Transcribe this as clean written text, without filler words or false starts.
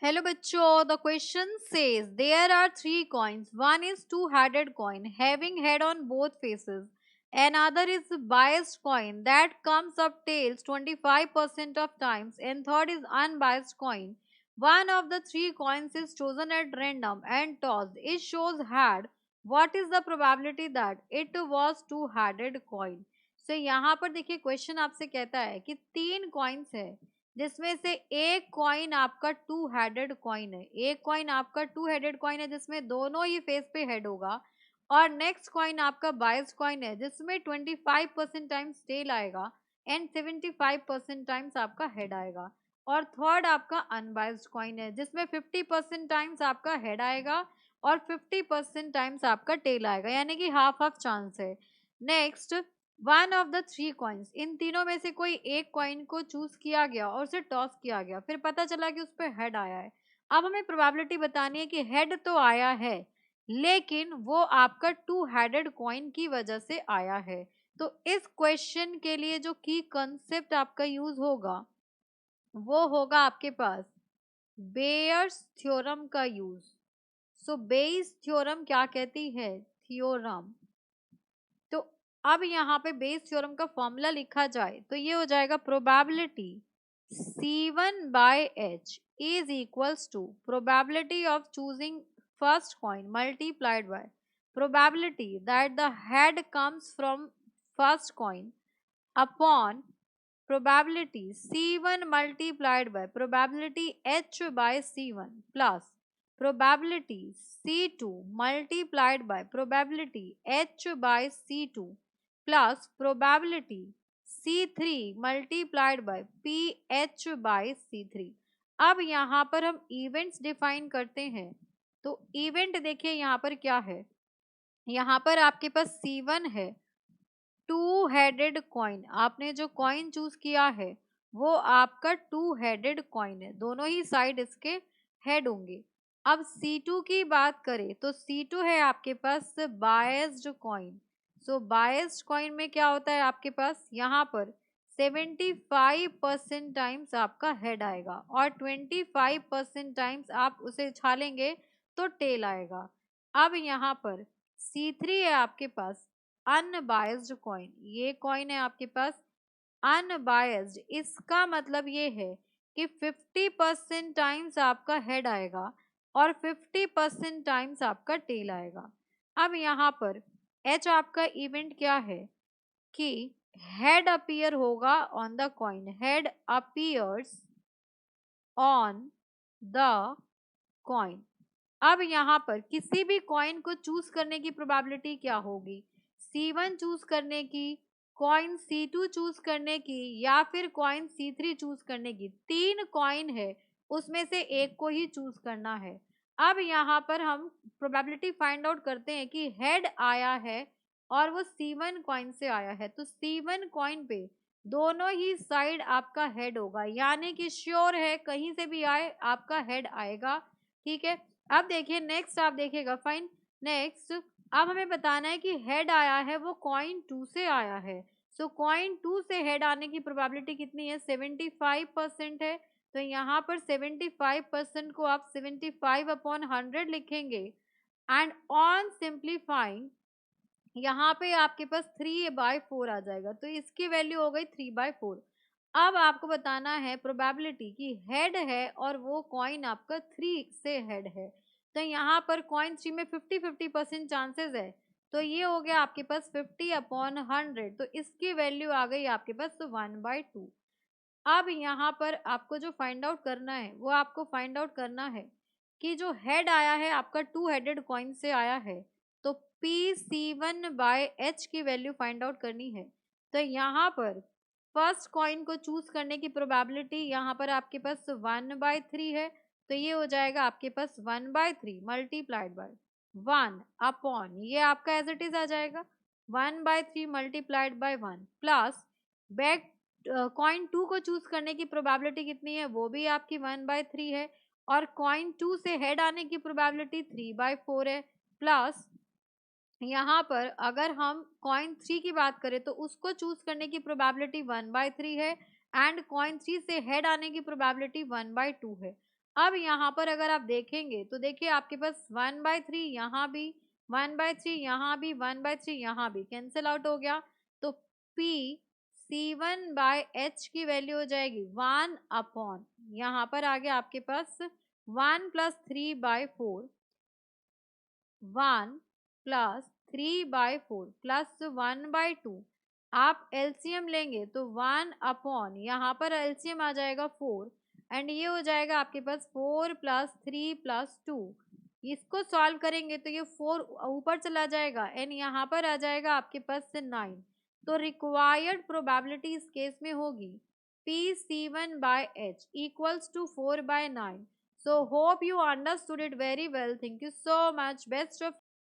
Hello बच्चों, the question says there are three coins. One is two-headed coin having head on both faces. Another is biased coin that comes up tails 25% of times, and third is unbiased coin. One of the three coins is chosen at random and tossed. It shows head. What is the probability that it was two-headed coin? So यहाँ पर देखिए question आपसे कहता है कि तीन coins है जिसमें से एक कॉइन आपका टू हेडेड कॉइन है। एक कॉइन आपका टू हेडेड कॉइन है जिसमें दोनों ही फेस पे हेड होगा, और नेक्स्ट कॉइन आपका बायस्ड कॉइन है जिसमें 25% टाइम्स टेल आएगा एंड 75% टाइम्स आपका हेड आएगा, और थर्ड आपका अनबायस्ड कॉइन है जिसमें 50% टाइम्स आपका हेड आएगा और 50% टाइम्स आपका टेल आएगा, यानी कि हाफ हाफ चांस है। Next, one of the three coins, इन तीनों में से कोई एक कॉइन को चूज किया गया और उसे टॉस किया गया, फिर पता चला कि उस पर हेड आया है। अब हमें प्रोबेबिलिटी बतानी है कि हेड तो आया है लेकिन वो आपका टू हेडेड कॉइन की वजह से आया है। तो इस क्वेश्चन के लिए जो की कंसेप्ट आपका यूज होगा वो होगा आपके पास बेयर्स थ्योरम का यूज। सो बेयस थ्योरम क्या कहती है? थ्योरम। तो अब यहाँ पे बेस थ्योरम का फॉर्मूला लिखा जाए तो ये हो जाएगा probability C1/H is equals to probability of choosing first coin multiplied by probability that the head comes from first coin upon probability C1 multiplied by probability H by C1 plus probability C2 multiplied by probability H by C2 plus probability C3 multiplied by PH by C3। अब यहाँ पर हम events define करते हैं। तो event देखिए यहाँ पर क्या है, यहाँ पर आपके पास C1 है, टू हेडेड कॉइन। आपने जो कॉइन चूज किया है वो आपका टू हेडेड कॉइन है, दोनों ही साइड इसके हेड होंगे। अब C2 की बात करें तो C2 है आपके पास बायस्ड कॉइन। सो बायस्ड कॉइन में क्या होता है आपके पास, यहाँ पर 75% टाइम्स आपका हेड आएगा और 25% टाइम्स आप उसे छालेंगे तो टेल आएगा। अब यहाँ पर C3 है आपके पास अनबायस्ड कॉइन। ये कॉइन है आपके पास अनबायस्ड, इसका मतलब ये है कि 50% टाइम्स आपका हेड आएगा और 50% टाइम्स आपका टेल आएगा। अब यहाँ पर एच आपका इवेंट क्या है कि हेड अपीयर होगा on the coin, head appears on the coin. अब यहाँ पर किसी भी कॉइन को चूज करने की प्रोबेबिलिटी क्या होगी, C1 चूज करने की, कॉइन C2 चूज करने की, या फिर कॉइन C3 चूज करने की। तीन कॉइन है उसमें से एक को ही चूज करना है। अब यहाँ पर हम प्रोबेबिलिटी फाइंड आउट करते हैं कि हेड आया है और वो C1 कॉइन से आया है, तो C1 कॉइन पे दोनों ही साइड आपका हेड होगा, यानी कि श्योर है कहीं से भी आए आपका हेड आएगा। ठीक है, अब देखिए नेक्स्ट, आप देखिएगा फाइन। नेक्स्ट, अब हमें बताना है कि हेड आया है वो कॉइन 2 से आया है। सो कॉइन 2 से हेड आने की प्रोबेबिलिटी कितनी है, 75% है। तो यहाँ पर 75% को आप 75/100 लिखेंगे एंड ऑन सिंप्लीफाइंग यहाँ पे आपके पास 3/4 आ जाएगा, तो इसकी वैल्यू हो गई 3/4। अब आपको बताना है प्रोबेबिलिटी कि हेड है और वो कॉइन आपका 3 से हेड है। तो यहाँ पर कॉइन 3 में 50-50% चांसेस है, तो ये हो गया आपके पास 50/100, तो इसकी वैल्यू आ गई आपके पास 1/2। अब यहाँ पर आपको जो फाइंड आउट करना है वो आपको फाइंड आउट करना है कि जो हेड आया है आपका टू हेडेड कॉइन से आया है, तो PC1/H की वैल्यू फाइंड आउट करनी है। तो यहाँ पर फर्स्ट कॉइन को चूज करने की प्रोबेबिलिटी यहाँ पर आपके पास 1/3 है, तो ये हो जाएगा आपके पास 1/3 मल्टीप्लाइड बाय 1 ये आपका एज इट इज आ जाएगा 1/3 multiplied by 1 plus back coin 2 को चूज करने की प्रोबेबिलिटी कितनी है, वो भी आपकी 1/3 है, और कॉइन 2 से हेड आने की प्रोबेबिलिटी 3/4 है, प्लस यहाँ पर अगर हम कॉइन 3 की बात करें तो उसको चूज करने की प्रोबेबिलिटी 1/3 है एंड कॉइन 3 से हेड आने की प्रोबेबिलिटी 1/2 है। अब यहाँ पर अगर आप देखेंगे तो देखिए आपके पास 1/3 यहाँ भी, 1/3 यहाँ भी, 1/3 यहाँ भी कैंसिल आउट हो गया। तो P C1/H की वैल्यू हो जाएगी 1 अपॉन, यहाँ पर आ गया आपके पास 1 + 3/4, 1 + 3/4 + 1/2। आप एलसीएम लेंगे तो 1 अपॉन, यहाँ पर एलसीएम आ जाएगा 4 एंड ये हो जाएगा आपके पास 4 + 3 + 2। इसको सॉल्व करेंगे तो ये 4 ऊपर चला जाएगा एंड यहाँ पर आ जाएगा आपके पास से 9। तो रिक्वायर्ड प्रोबेबिलिटी इस केस में होगी PC1/H equals to 4/9। So hope you understood it very well. Thank you so much. Best of